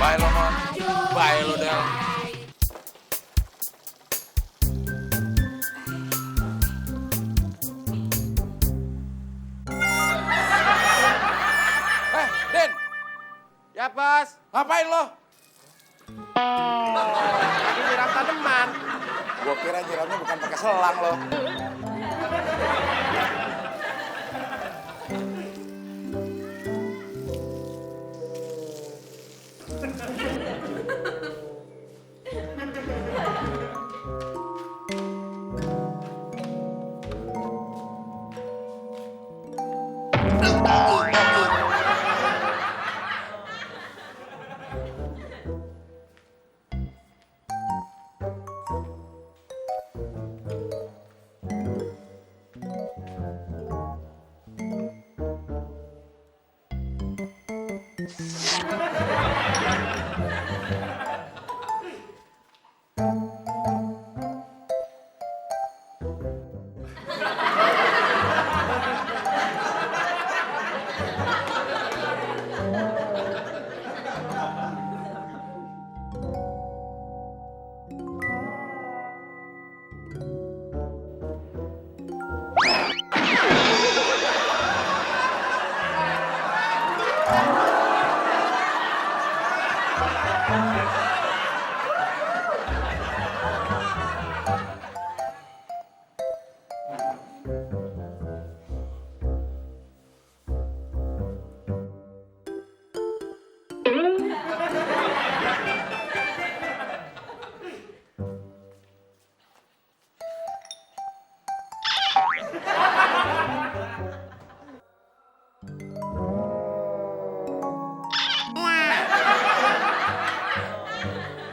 Bye lo, Mon. Bye lo, Del. Din. Ya, Bos. Ngapain lo? Lagi nyiram tanaman. Gua kira nyiramnya bukan pakai selang lo.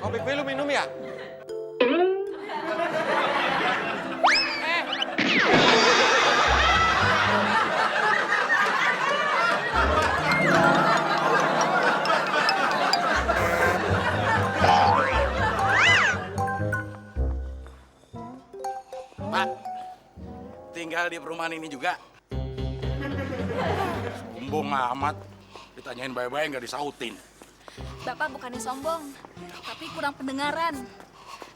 Kopi gue lu minum ya? Pak, tinggal di perumahan ini juga. Sombong amat. Ditanyain baik-baik nggak disautin. Bapak bukannya sombong, tapi kurang pendengaran.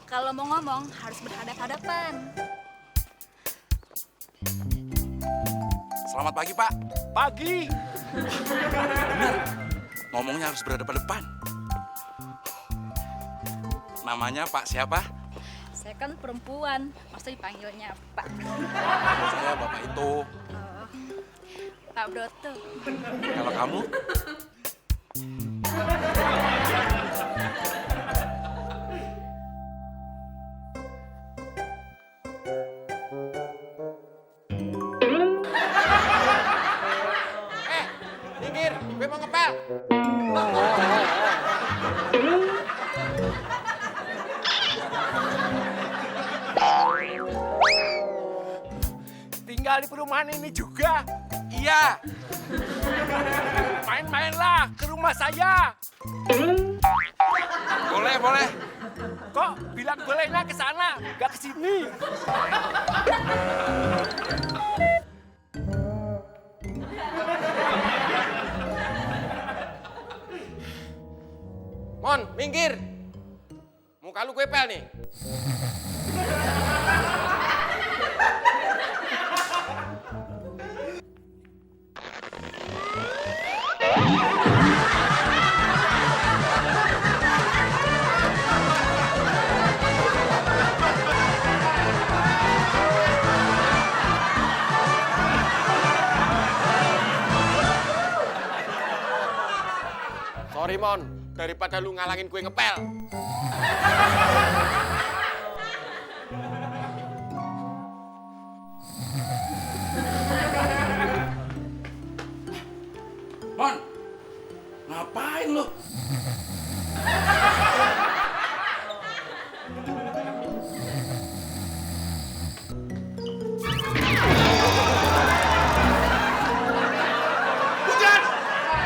Kalau mau ngomong harus berhadap-hadapan. Selamat pagi, Pak. Pagi. Bener. Ngomongnya harus berhadapan-depan. Namanya Pak siapa? Saya kan perempuan, masa dipanggilnya Pak. Saya Bapak itu. Oh, Pak Broto. Kalau kamu? Minggir, gue mau ngepel. Tinggal di perumahan ini juga. Iya. Main-mainlah ke rumah saya. Boleh, boleh. Kok bilang bolehnya ke sana, nggak ke sini? Mon, minggir. Muka lu gue pel nih. Sorry, Mon. Daripada lu ngalangin gue ngepel. Mon, ngapain lu? Hujan!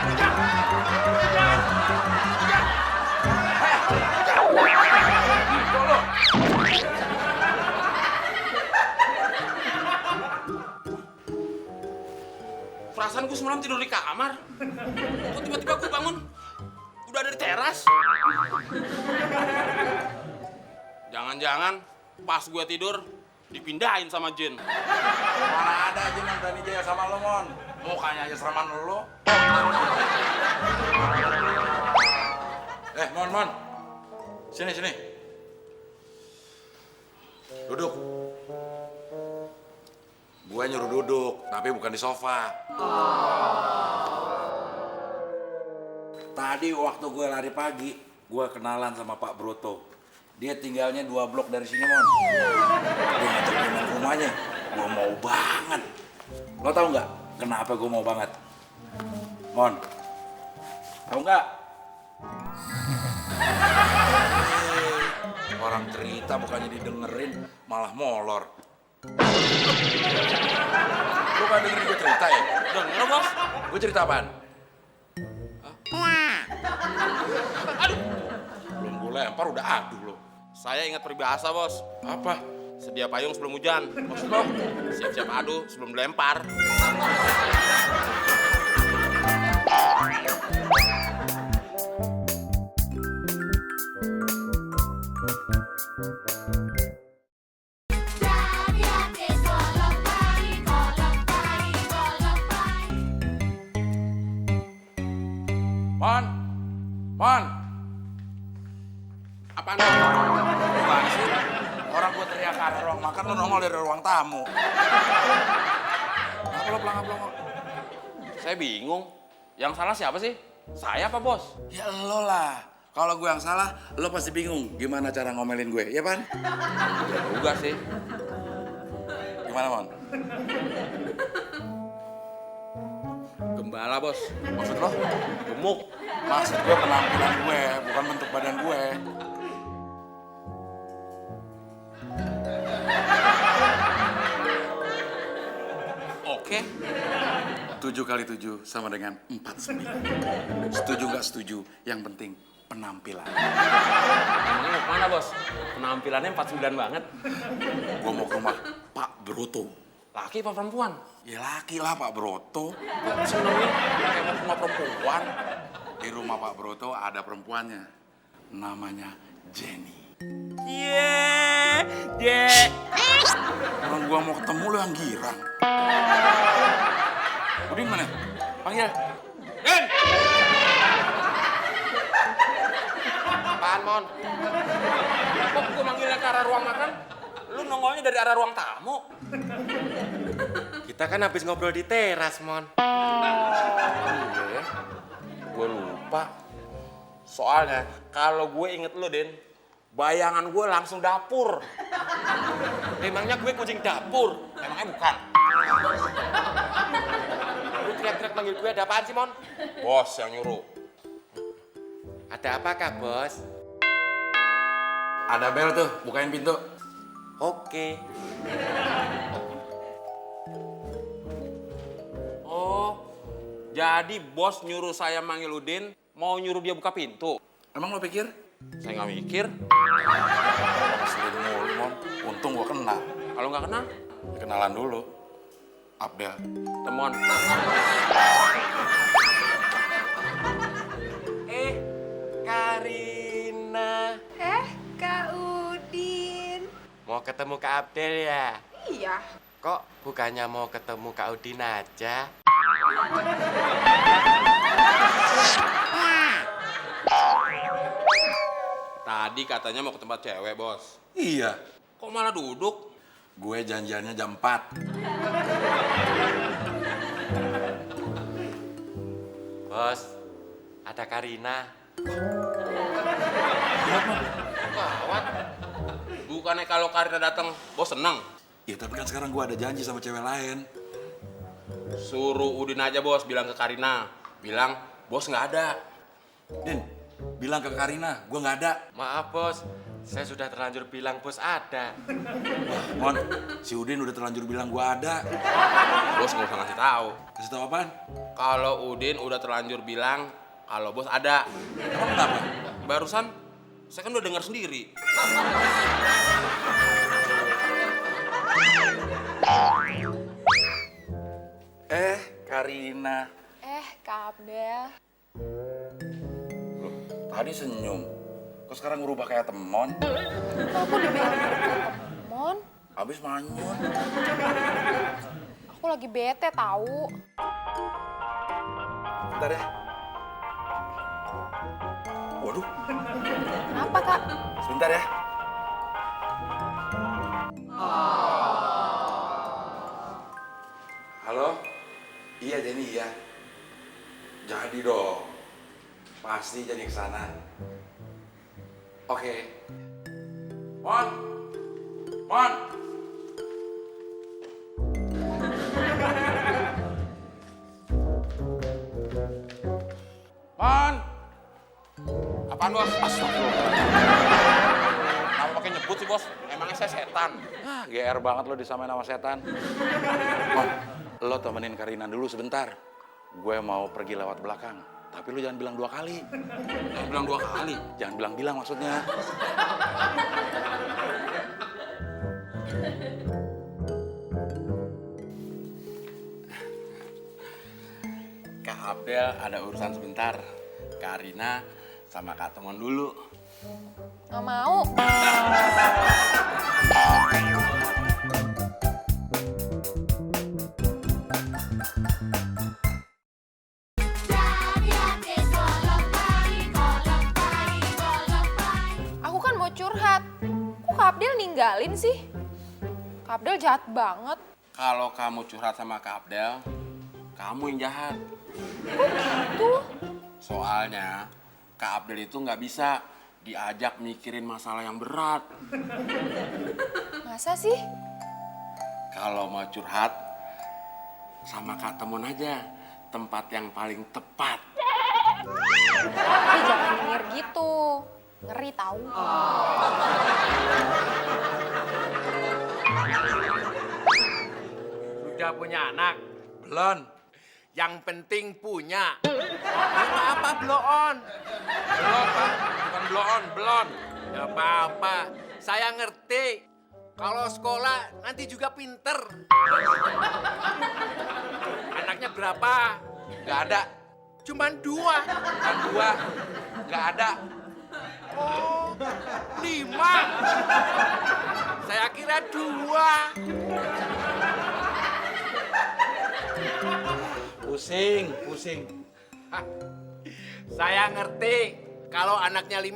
Hujan! Hujan! Hujan! Perasaan gue semalam tidur di kamar. Kok tiba-tiba gue bangun, udah ada di teras. Jangan-jangan pas gue tidur dipindahin sama jin. Mana ada aja yang berani jaya sama lo, Mon. Mukanya aja seraman lo. Mon. Sini. Duduk. Gue nyuruh duduk, tapi bukan di sofa. Tadi waktu gue lari pagi, gue kenalan sama Pak Broto. Dia tinggalnya 2 blok dari sini, Mon. Dia ngajak main rumahnya. Gue mau banget. Lo tau nggak kenapa gue mau banget? Mon, tau nggak? Orang cerita bukannya didengerin, malah molor. Lo kan dengerin gue cerita ya? Denger, Bos. Gue cerita apaan? Aduh. Belum gue lempar udah aduh lo. Saya ingat peribahasa, Bos. Apa? Sedia payung sebelum hujan. Maksud lo? Siap-siap adu sebelum dilempar. Mon. Apaan? Gimana sih? Orang gue teriak ke arah ruang makan, lo nongol dari ruang tamu. Kenapa lo pelangap-pelangap? Saya bingung. Yang salah siapa sih? Saya apa, Bos? Ya lo lah. Kalau gue yang salah, lo pasti bingung gimana cara ngomelin gue, ya Pan? Juga sih. Gimana, Mon? Gembala, Bos. Maksud lo? Gemuk. Maksud gue penampilan gue, bukan bentuk badan gue. Oke. 7 kali 7 sama dengan 49. Setuju nggak setuju, yang penting penampilan. Emangnya mau kemana, Bos? Penampilannya 49 banget. Gue mau ke rumah Pak Broto. Laki apa perempuan? Ya laki lah Pak Broto. Kok senengnya kayak mau ke rumah perempuan? Di rumah Pak Broto ada perempuannya. Namanya Jenny. Orang gua mau ketemu lo yang girang. Udin mana? Panggil. Din! Apaan, Mon? Kok gue manggilnya ke arah ruang makan? Lu nongolnya dari arah ruang tamu. Kita kan habis ngobrol di teras, Mon. Iya, gue lupa. Soalnya kalau gue inget lu, Din, bayangan gue langsung dapur. Emangnya gue kucing dapur? Emangnya bukan? Lu teriak-teriak panggil gue, ada apaan sih, Mon? Bos yang nyuruh. Ada apakah, Bos? Ada bel tuh, bukain pintu. Oke. Oh, jadi bos nyuruh saya manggil Udin, mau nyuruh dia buka pintu. Emang lo pikir? Saya nggak mikir. Selin mulu, Mon. Untung gua kenal. Kalau nggak kenal, Kenalan dulu. Abdel. temuan. Karina. Kak Udin. Mau ketemu Kak Abdel ya? Iya. Kok bukannya mau ketemu Kak Udin aja? Tadi katanya mau ke tempat cewek, Bos. Iya. Kok malah duduk? Gue janjiannya jam 4. Bos, ada Karina. Gawat. Bukannya kalau Karina datang, bos seneng. Ya tapi kan sekarang gue ada janji sama cewek lain. Suruh Udin aja, Bos, bilang ke Karina. Bilang, bos nggak ada. Din, bilang ke Karina, gue nggak ada. Maaf, Bos. Saya sudah terlanjur bilang bos ada. Mon, si Udin udah terlanjur bilang gue ada. Bos nggak usah ngasih tahu. Kasih tau apaan? Kalau Udin udah terlanjur bilang kalau bos ada. Emang kenapa? Barusan saya kan udah dengar sendiri. Karina. Kak Abdel. Loh, tadi senyum. Kok sekarang berubah kayak temon? Kok aku dibilang Mon? Habis manyun. Aku lagi bete tahu. Bentar ya. Waduh, Kenapa, Kak? sebentar ya. Halo? Iya Jenny, iya. Jadi dong. Pasti jadi kesana. Oke. Mon! Mon! Mon! Apaan bos? Astagfirullah. Kamu pakai nyebut sih bos? Emangnya saya setan? Ah, GR banget lo disamain sama setan. Mon, lo temenin Karina dulu sebentar. Gue mau pergi lewat belakang. Tapi lo jangan bilang 2 kali. Saya bilang 2 kali. Jangan bilang-bilang maksudnya. Kak Abdel ada urusan sebentar. Karina sama Kak Temon dulu. Nggak mau. Aku kan mau curhat. Kok Kak Abdel ninggalin sih? Kak Abdel jahat banget. Kalau kamu curhat sama Kak Abdel, kamu yang jahat. Tuh, Soalnya Kak Abdel itu nggak bisa diajak mikirin masalah yang berat. masa sih? Kalau mau curhat, sama Kak Temon aja. Tempat yang paling tepat. Tapi jangan nyengir gitu. Ngeri tahu. Udah punya anak? Belum. Yang penting punya. Apa blow on? Belum, Pak. Bukan blow on, belum. Ya apa-apa. Saya ngerti. Kalau sekolah nanti juga pinter. Anaknya berapa? Nggak ada. Cuman 2. Bukan 2. Nggak ada. Oh, 5. Saya kira 2. Pusing. Saya ngerti. Kalau anaknya 5,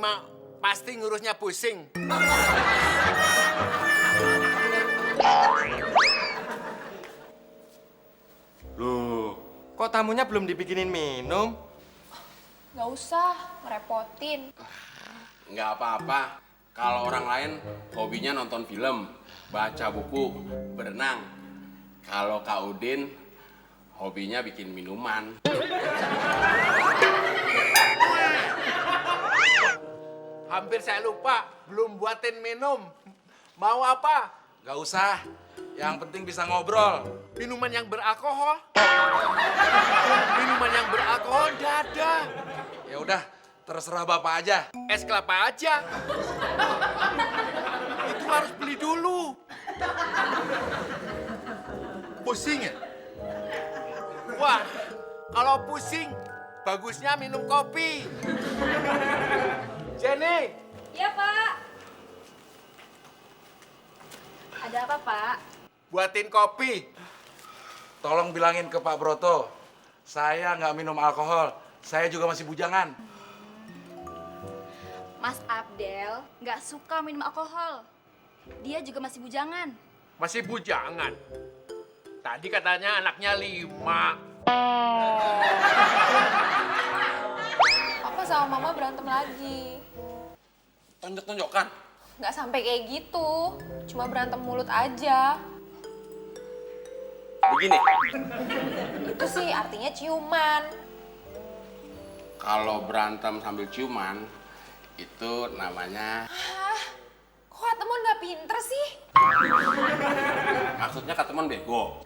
pasti ngurusnya pusing. Loh, Kok tamunya belum dibikinin minum? Nggak usah, ngerepotin. Nggak apa-apa. Kalau orang lain hobinya nonton film, baca buku, berenang. Kalau Kak Udin hobinya bikin minuman. Hampir saya lupa, belum buatin minum. Mau apa? gak usah. Yang penting bisa ngobrol. Minuman yang beralkohol? Minuman yang beralkohol nggak ada. Ya udah, terserah Bapak aja. Es kelapa aja. Itu harus beli dulu. Pusing ya? Wah, kalau pusing, bagusnya minum kopi. Jenny, Iya, Pak. Ada apa, Pak? buatin kopi. Tolong bilangin ke Pak Broto, saya nggak minum alkohol. Saya juga masih bujangan. Mas Abdel nggak suka minum alkohol. Dia juga masih bujangan. Masih bujangan. Tadi katanya anaknya 5. Papa sama Mama berantem lagi. Tonjok-tonjokan. Nggak sampai kayak gitu. Cuma berantem mulut aja. Begini, Itu sih artinya ciuman. kalau berantem sambil ciuman, itu namanya... Kok Kak Temon nggak pinter sih? Maksudnya Kak Temon bego.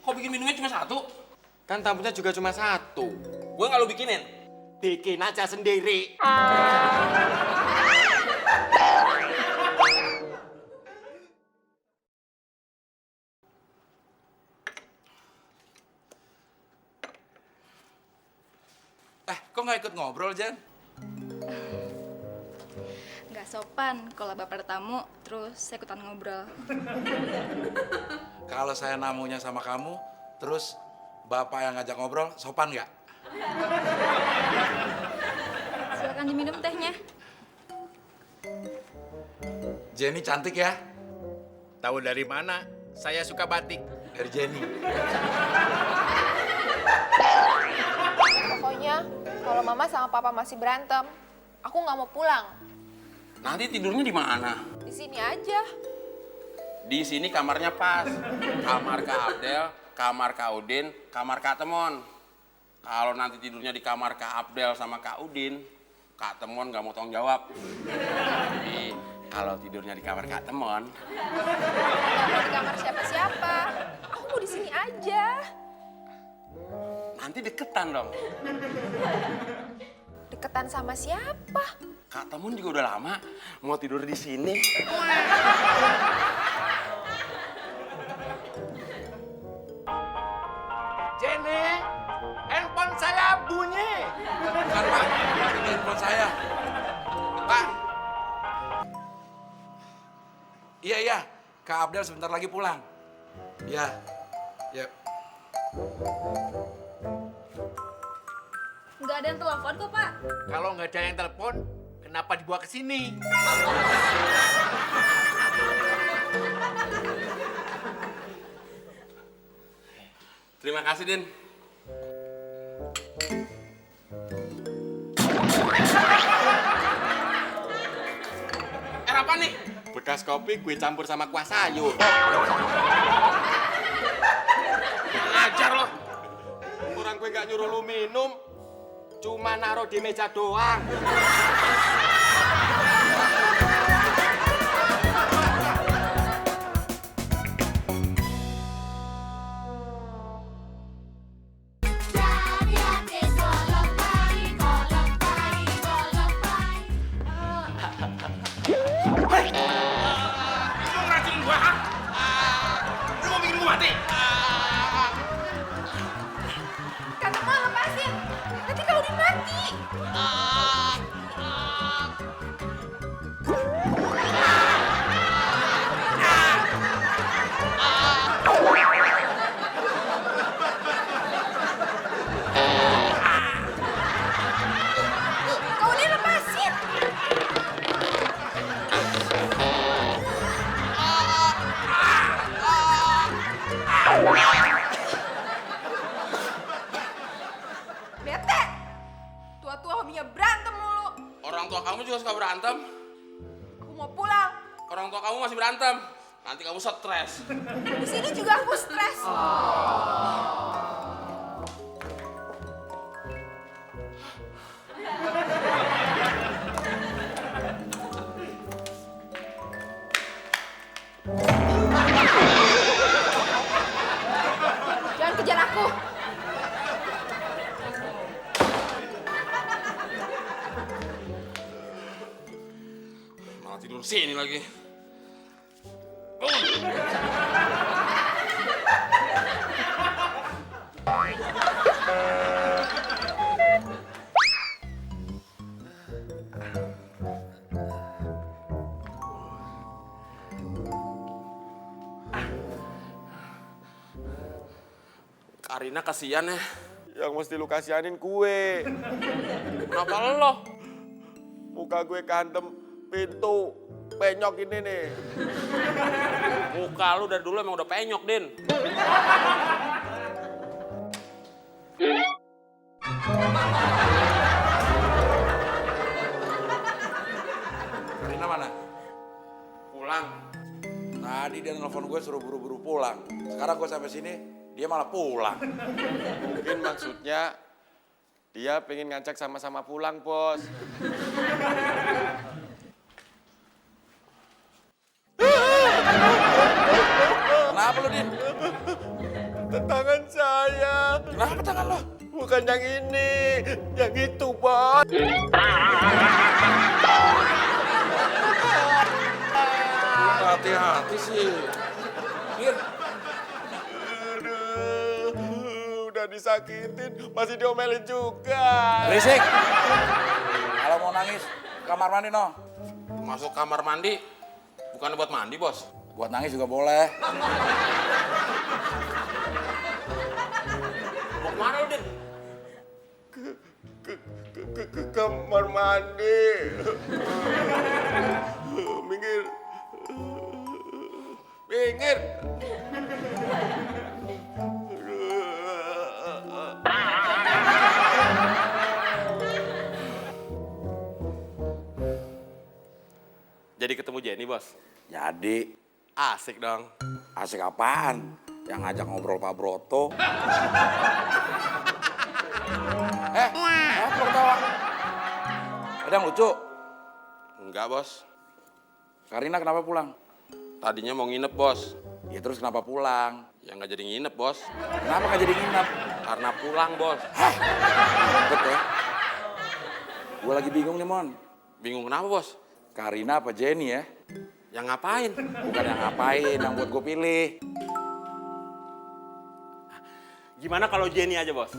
Kok bikin minumnya cuma 1? Kan tamunya juga cuma 1. Gue nggak lu bikinin. Bikin aja sendiri. Kok nggak ikut ngobrol, Jen? Nggak sopan kalau bapak ada tamu, terus saya ikutan ngobrol. Kalau saya namunya sama kamu, terus bapak yang ngajak ngobrol, sopan nggak? Silakan diminum tehnya. Jenny cantik ya? Tahu dari mana? Saya suka batik. Dari Jenny. Pokoknya kalau mama sama papa masih berantem, aku nggak mau pulang. Nanti tidurnya di mana? Di sini aja. Di sini kamarnya pas. Kamar Kak Abdel, kamar Kak Udin, kamar Kak Temon. Kalau nanti tidurnya di kamar Kak Abdel sama Kak Udin, Kak Temon nggak mau tanggung jawab. Tapi kalau tidurnya di kamar Kak Temon, Nggak mau di kamar siapa-siapa. Aku mau di sini aja. nanti deketan dong. Deketan sama siapa? Kak Temon juga udah lama mau tidur di sini. Jenny, handphone saya bunyi. Bukan, Pak. Ini handphone saya. Pak. Iya. Kak Abdel sebentar lagi pulang. Iya. Ya. Nggak ada yang telepon kok, Pak. Kalau nggak ada yang telepon, kenapa dibawa ke sini? Terima kasih, Din. Apa nih? Bekas kopi gue campur sama kuah sayur. Ajar loh. Orang gue nggak nyuruh lu minum, cuma naruh di meja doang. Lu ngeracunin gua, ha? Lu mau bikin gua mati? Kata mau lepasin. Nanti kalau dimati. Kau ini lepasin. Bete. Tua-tua hobinya berantem mulu. Orang tua kamu juga suka berantem. Aku mau pulang. Orang tua kamu masih berantem. Nanti kamu stres. Di sini juga aku stres. Jangan kejar aku. Malah tidur sini lagi. Karina kasihan ya. Yang mesti lu kasihanin kue. Kenapa lo? Muka gue kantem pintu penyok ini nih. Muka lu dari dulu emang udah penyok, Din. Karina mana? Pulang. Tadi dia nelfon gue suruh buru-buru pulang. Sekarang gue sampai sini, dia malah pulang. Mungkin maksudnya dia pengen ngajak sama-sama pulang, Bos. Kenapa lu, Din? Tangan saya. Kenapa tangan lo? Bukan yang ini, yang itu, Bos. Hati-hati sih. Mir, Aduh, udah disakitin, masih diomelin juga. Berisik. Kalau mau nangis, kamar mandi no. Masuk kamar mandi, bukan buat mandi, Bos. Buat nangis juga boleh. Mau kemana lu, Din? Ke kamar mandi. Minggir. Minggir. Jadi ketemu Jenny, Bos. Jadi, Asik dong. asik apaan? Yang ngajak ngobrol Pak Broto. Apa ketawa? Ada yang lucu? Enggak, Bos. Karina kenapa pulang? Tadinya mau nginep, Bos. Ya terus kenapa pulang? Ya nggak jadi nginep, Bos. Kenapa nggak jadi nginep? Karena pulang, Bos. Ribet ya. Gue lagi bingung nih, Mon. Bingung kenapa, Bos? Karina apa Jenny ya? Yang ngapain? Bukan yang ngapain, yang buat gue pilih. Gimana kalau Jenny aja, Bos?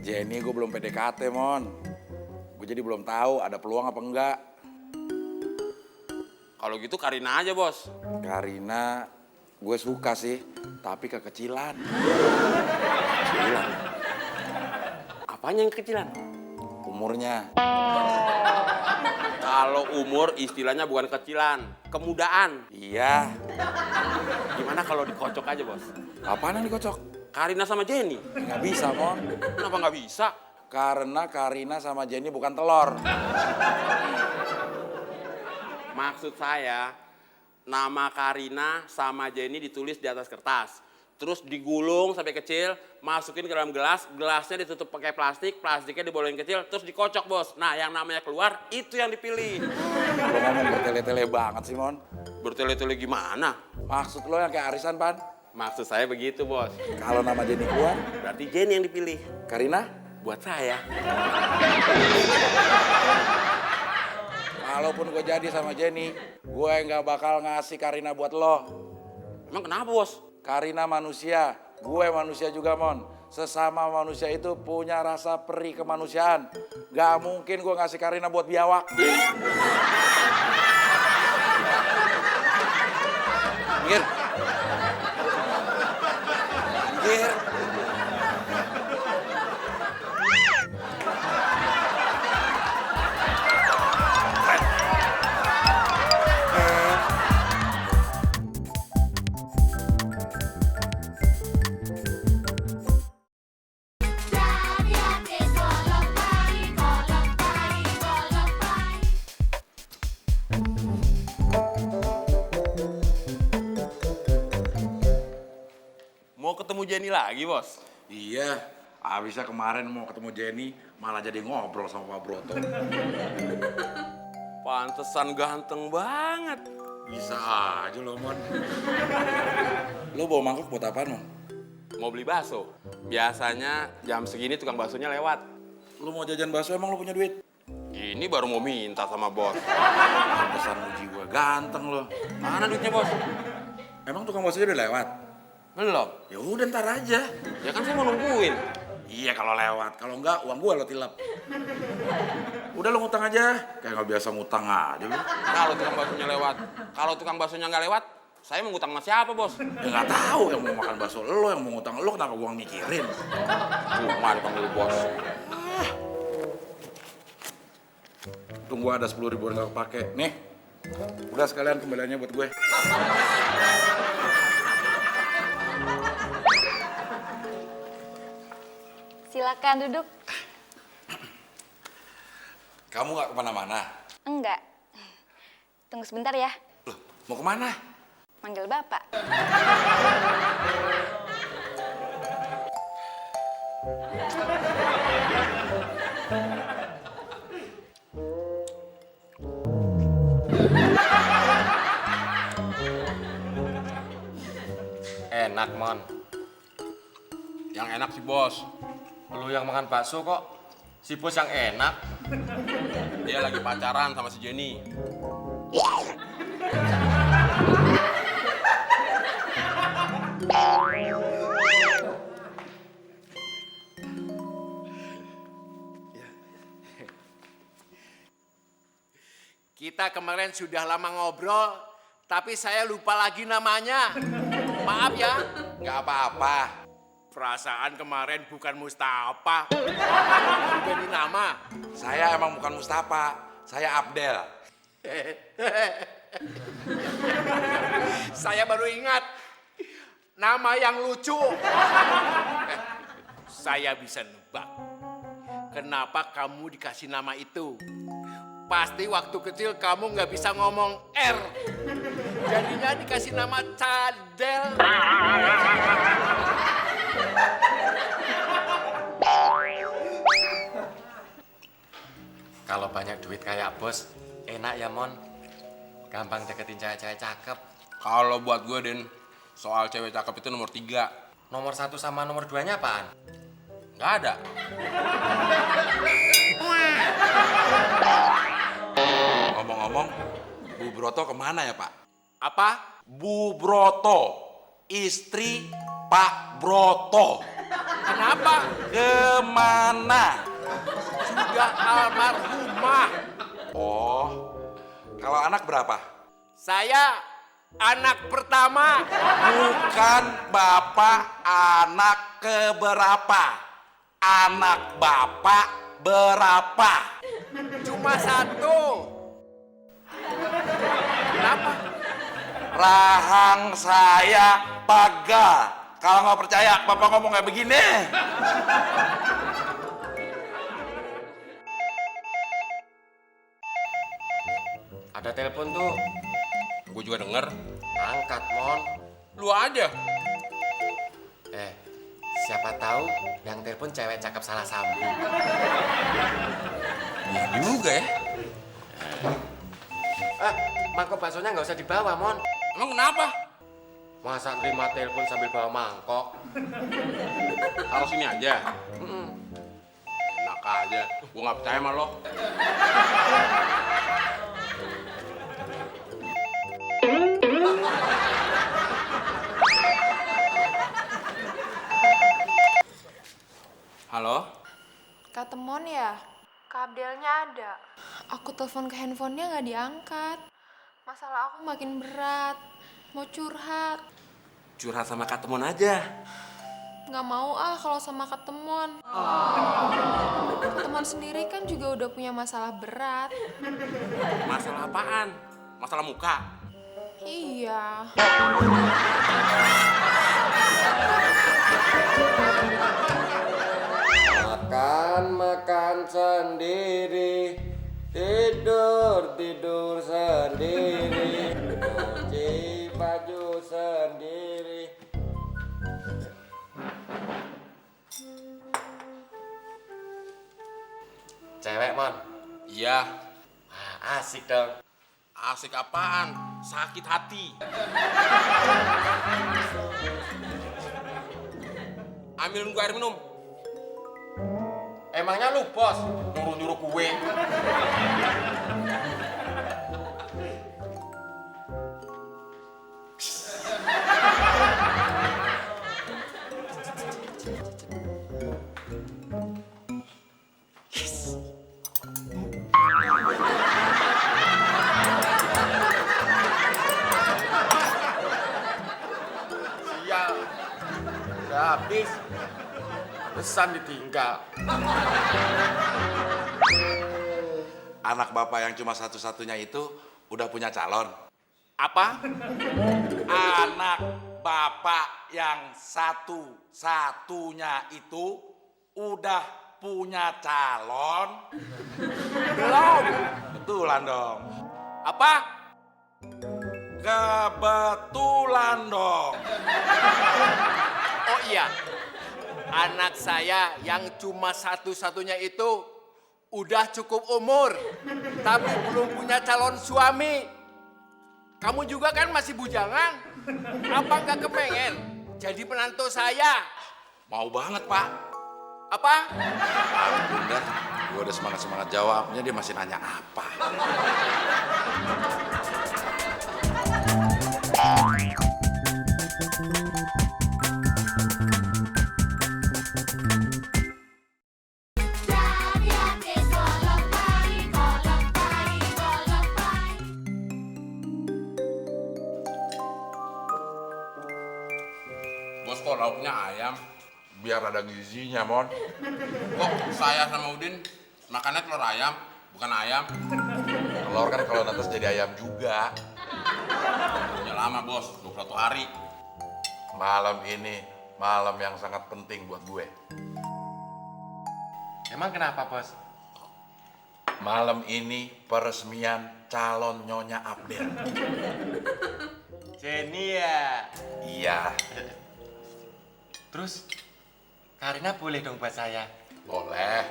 Jenny gue belum PDKT, Mon. Gue jadi belum tahu ada peluang apa enggak. Kalau gitu Karina aja, Bos. Karina gue suka sih, tapi kekecilan. Kekecilan. Apanya yang kecilan? Umurnya. Kalau umur istilahnya bukan kecilan, kemudaan. Iya. Gimana kalau dikocok aja, Bos? Apaan yang dikocok? Karina sama Jenny. Nggak bisa, Mon. Kenapa nggak bisa? Karena Karina sama Jenny bukan telur. Maksud saya, nama Karina sama Jenny ditulis di atas kertas. Terus digulung sampai kecil, masukin ke dalam gelas, gelasnya ditutup pakai plastik, plastiknya dibolehin kecil, terus dikocok, Bos. Nah, yang namanya keluar, itu yang dipilih. Lo ngomong bertele-tele banget sih, Mon. Bertele-tele gimana? Maksud lo yang kayak arisan, Pan? Maksud saya begitu, Bos. Kalau nama Jenny keluar, Berarti Jenny yang dipilih. Karina? Buat saya. Kalaupun gue jadi sama Jenny, gue nggak bakal ngasih Karina buat lo. Emang kenapa, Bos? Karina manusia, gue manusia juga, Mon. Sesama manusia itu punya rasa perih kemanusiaan. Gak mungkin gue ngasih Karina buat biawak. Minggir. Minggir. Mau ketemu Jenny lagi, Bos? Iya, abisnya kemarin mau ketemu Jenny, malah jadi ngobrol sama Pak Broto. Pantesan ganteng banget. Bisa aja lo, Mon. Lo bawa mangkuk buat apaan, Mon? Mau beli bakso. Biasanya jam segini tukang baksonya lewat. Lo mau jajan bakso emang lo punya duit? Ini baru mau minta sama bos. Pantesan muji gue ganteng lo. Mana duitnya, Bos? Emang tukang baksonya udah lewat? Belum. Ya udah ntar aja. Ya kan saya mau nungguin. Iya kalau lewat, kalau enggak uang gue lo tilap. Udah lo ngutang aja, kayak nggak biasa ngutang aja lo. Kalau tukang baksonya lewat. Kalau tukang baksonya nggak lewat, saya mau ngutang sama siapa, Bos? Ya nggak tahu yang mau makan bakso lo, yang mau ngutang lo, kenapa gue mikirin? Cuma dipanggil bos. Tunggu ada 10.000 yang nggak kepake. Nih, udah sekalian kembaliannya buat gue. Silakan duduk. Kamu nggak kemana-mana? Enggak. Tunggu sebentar ya. Loh, mau kemana? Manggil Bapak. Enak, Mon. Yang enak si bos. Lu yang makan bakso kok. Si bos yang enak. Dia lagi pacaran sama si Jenny. Kita kemarin sudah lama ngobrol, tapi saya lupa lagi namanya. Maaf ya. Nggak apa-apa. Perasaan kemarin bukan Mustafa. Jadi nama. Saya emang bukan Mustafa, saya Abdel. Saya baru ingat. Nama yang lucu. Saya bisa nebak. Kenapa kamu dikasih nama itu? Pasti waktu kecil kamu nggak bisa ngomong R. Jadinya dikasih nama Cadel. Kalau banyak duit kayak bos, enak ya Mon. Gampang deketin cewek-cewek cakep. Kalau buat gue, Den, soal cewek cakep itu nomor 3. Nomor 1 sama nomor 2-nya apaan? Nggak ada. Ngomong-ngomong, Bu Broto kemana ya, Pak? Apa? Bu Broto, istri Pak Broto. Kenapa? Kemana? Sudah almarhumah. Oh, kalau anak berapa? Saya anak pertama. Bukan bapak anak keberapa. Anak bapak berapa? Cuma satu. Kenapa? Rahang saya pagal. Kalau nggak percaya, bapak ngomong kayak begini. Ada telepon tuh. Gue juga denger. Angkat Mon. Lu aja. Siapa tahu yang telepon cewek cakep salah sambung. Iya juga ya. Mangkok baksonya nggak usah dibawa Mon. Emang kenapa? Masa terima telepon sambil bawa mangkok? Taruh sini aja. Enak aja. Gue nggak percaya sama lo. Halo? Kak Temon ya? Kak Abdelnya ada. Aku telepon ke handphonenya nggak diangkat. Masalah aku makin berat. Mau curhat. Curhat sama Kak Temon aja. Nggak mau kalau sama Kak Temon. Kak Temon sendiri kan juga udah punya masalah berat. Masalah apaan? Masalah muka? Iya. Makan sendiri, tidur sendiri, cuci baju sendiri. Cewek Mon? Iya. Asik dong. Asik apaan? Sakit hati. Ambilin gue air minum. Emangnya lu bos nyuruh-nyuruh kue? Sial, udah habis. Pesan ditinggal. Anak bapak yang cuma satu-satunya itu udah punya calon. Apa? Anak bapak yang satu-satunya itu udah punya calon. Belum. Betulan dong. Apa? Kebetulan dong. Oh iya. Anak saya yang cuma satu-satunya itu udah cukup umur, tapi belum punya calon suami. Kamu juga kan masih bujangan. Apa nggak kepengen jadi penantu saya? Mau banget, Pak. Apa? Ampun dah, gue udah semangat-semangat jawabnya, dia masih nanya apa. Bos kok lauknya ayam? Biar ada gizinya, Mon. Kok saya sama Udin makannya telur ayam, bukan ayam? Telur kan kalau netes jadi ayam juga. Udah lama bos, 21 hari. Malam ini malam yang sangat penting buat gue. Emang kenapa, Bos? Malam ini peresmian calon Nyonya Abdel. Jenny ya. Iya, Terus Karina boleh dong buat saya. boleh.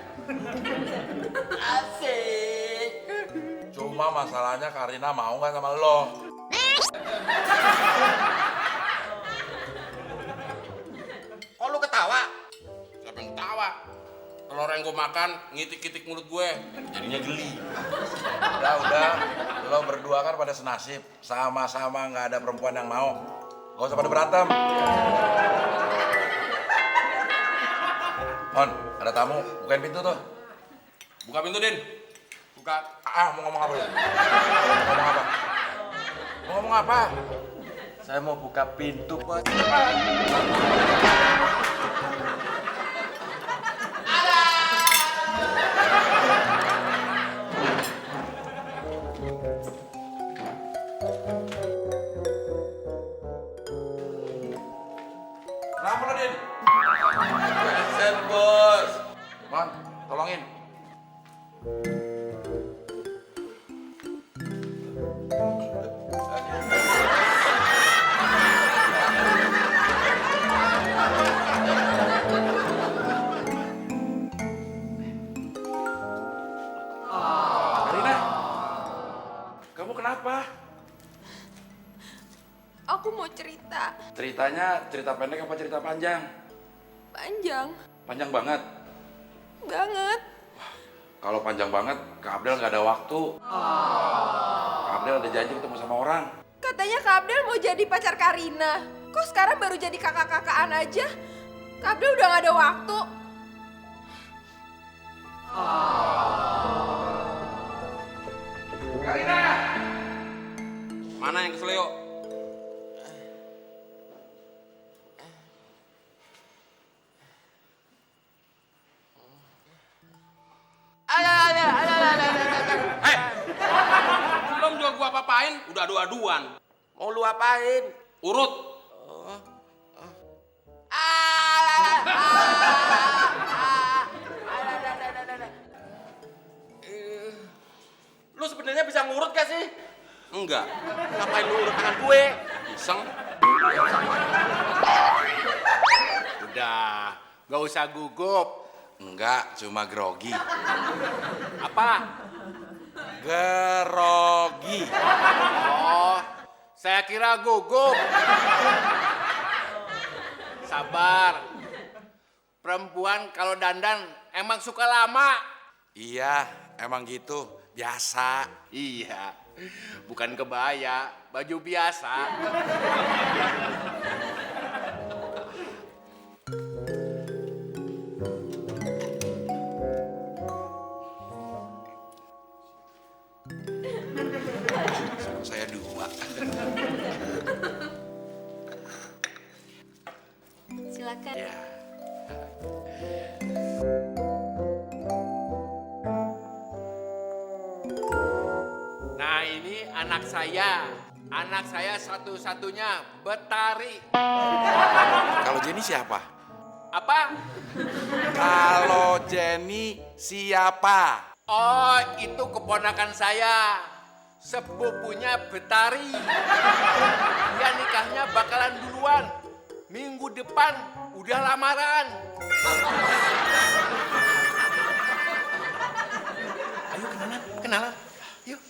Asik. Cuma masalahnya Karina mau nggak sama lo? Kok lu ketawa? Siapa yang ketawa? Telur yang gue makan ngitik-ngitik mulut gue, jadinya geli. Udah, lo berdua kan pada senasib. Sama-sama nggak ada perempuan yang mau. Gak usah pada berantem. Mon, ada tamu. Bukain pintu tuh. Buka pintu, Din. Buka. Mau ngomong apa lu? Mau ngomong apa? Mau ngomong apa? Saya mau buka pintu, Bos. Kenapa lo, Din? Set, Bos. Mon, tolongin. Karina, kamu kenapa? Aku mau cerita. Ceritanya cerita pendek apa cerita panjang? Panjang. Panjang banget. Banget. Kalau panjang banget, Kak Abdel nggak ada waktu. Kak Abdel ada janji ketemu sama orang. Katanya Kak Abdel mau jadi pacar Karina. Kok sekarang baru jadi kakak-kakaan aja? Kak Abdel udah gak ada waktu. Karina! Mana yang keselio? Hei! Belum juga gua apa-apain, udah adu-aduan. Mau lu apain? Urut. Lu sebenarnya bisa ngurut gak sih? Enggak. Ngapain lu urut tangan gue? Iseng. Udah, gak usah gugup. Enggak, cuma grogi. Apa? Gerogi. Oh, saya kira gugup. Sabar. Perempuan kalau dandan emang suka lama. Iya, emang gitu. Biasa. Iya, bukan kebaya, baju biasa. Saya dua. Silakan. Ya. Nah ini anak saya satu-satunya Betari. Kalau Jenny siapa? Apa? Kalau Jenny siapa? Oh itu keponakan saya, sepupunya Betari. Dia nikahnya bakalan duluan, minggu depan udah lamaran. Ayo kenalan, yuk.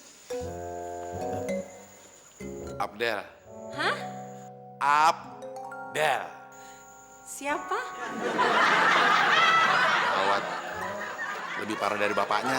Abdel. Hah? Abdel. Siapa? Gawat. Lebih parah dari bapaknya.